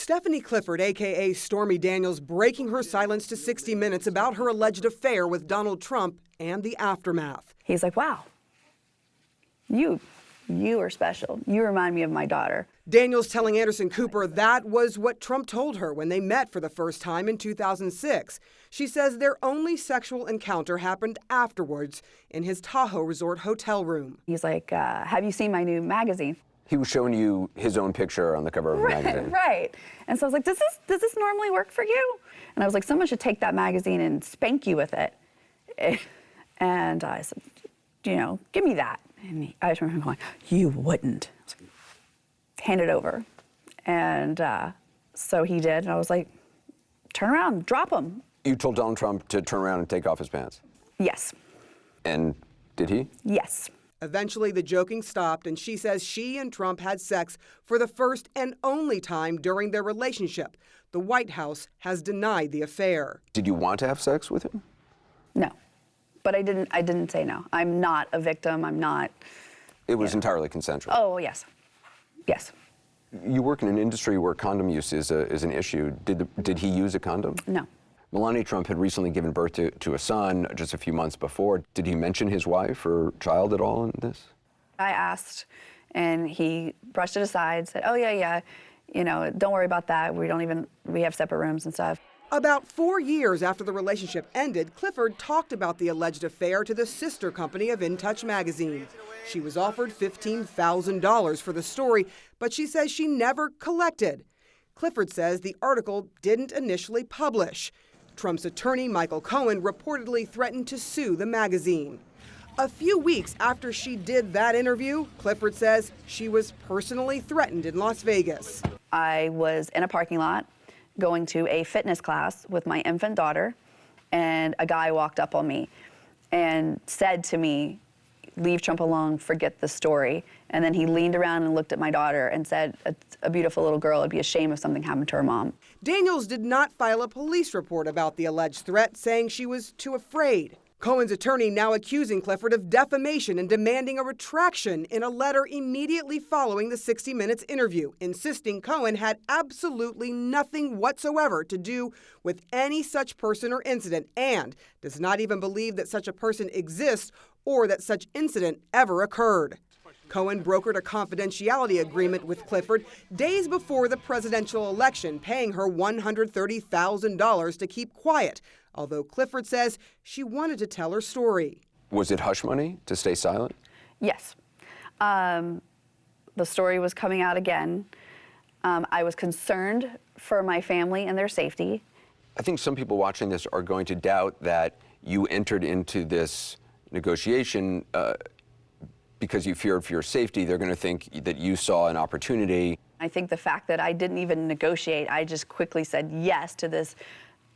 Stephanie Clifford, a.k.a. Stormy Daniels, breaking her silence to 60 Minutes about her alleged affair with Donald Trump and the aftermath. He's like, wow, you are special. You remind me of my daughter. Daniels telling Anderson Cooper that was what Trump told her when they met for the first time in 2006. She says their only sexual encounter happened afterwards in his Tahoe resort hotel room. He's like, have you seen my new magazine? He was showing you his own picture on the cover of a magazine. Right. And so I was like, does this normally work for you? And I was like, someone should take that magazine and spank you with it. And I said, give me that. And I just remember going, you wouldn't. I was like, hand it over. And so he did. And I was like, turn around, drop him. You told Donald Trump to turn around and take off his pants? Yes. And did he? Yes. Eventually, the joking stopped, and she says she and Trump had sex for the first and only time during their relationship. The White House has denied the affair. Did you want to have sex with him? No. But I didn't say no. I'm not a victim. I'm not. It was entirely consensual. Oh, yes. Yes. You work in an industry where condom use is an issue. Did he use a condom? No. Melania Trump had recently given birth to a son just a few months before. Did he mention his wife or child at all in this? I asked, and he brushed it aside, said, oh, yeah, don't worry about that. We have separate rooms and stuff. About 4 years after the relationship ended, Clifford talked about the alleged affair to the sister company of In Touch magazine. She was offered $15,000 for the story, but she says she never collected. Clifford says the article didn't initially publish. Trump's attorney, Michael Cohen, reportedly threatened to sue the magazine. A few weeks after she did that interview, Clifford says she was personally threatened in Las Vegas. I was in a parking lot going to a fitness class with my infant daughter, and a guy walked up on me and said to me, leave Trump alone, forget the story. And then he leaned around and looked at my daughter and said, a beautiful little girl, it'd be a shame if something happened to her mom. Daniels did not file a police report about the alleged threat, saying she was too afraid. Cohen's attorney now accusing Clifford of defamation and demanding a retraction in a letter immediately following the 60 Minutes interview, insisting Cohen had absolutely nothing whatsoever to do with any such person or incident and does not even believe that such a person exists or that such incident ever occurred. Cohen brokered a confidentiality agreement with Clifford days before the presidential election, paying her $130,000 to keep quiet, although Clifford says she wanted to tell her story. Was it hush money to stay silent? Yes. The story was coming out again. I was concerned for my family and their safety. I think some people watching this are going to doubt that you entered into this negotiation because you feared for your safety. They're going to think that you saw an opportunity. I think the fact that I didn't even negotiate, I just quickly said yes to this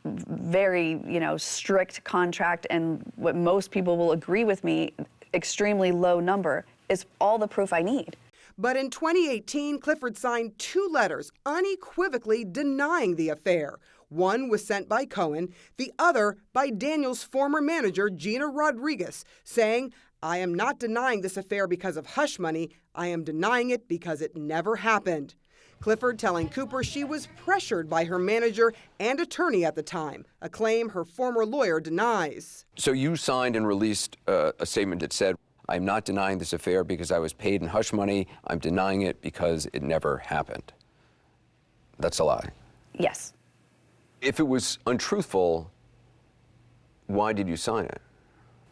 very, strict contract, and what most people will agree with me, extremely low number, is all the proof I need. But in 2018, Clifford signed 2 letters unequivocally denying the affair. One was sent by Cohen, the other by Daniels' former manager, Gina Rodriguez, saying, I am not denying this affair because of hush money. I am denying it because it never happened. Clifford telling Cooper she was pressured by her manager and attorney at the time, a claim her former lawyer denies. So you signed and released a statement that said, I'm not denying this affair because I was paid in hush money. I'm denying it because it never happened. That's a lie. Yes. If it was untruthful, why did you sign it?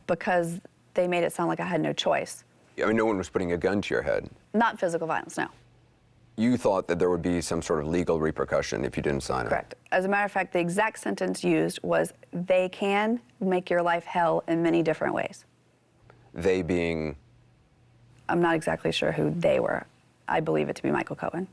Because they made it sound like I had no choice. I mean, no one was putting a gun to your head. Not physical violence, no. You thought that there would be some sort of legal repercussion if you didn't sign it. Correct. As a matter of fact, the exact sentence used was, they can make your life hell in many different ways. They being? I'm not exactly sure who they were. I believe it to be Michael Cohen.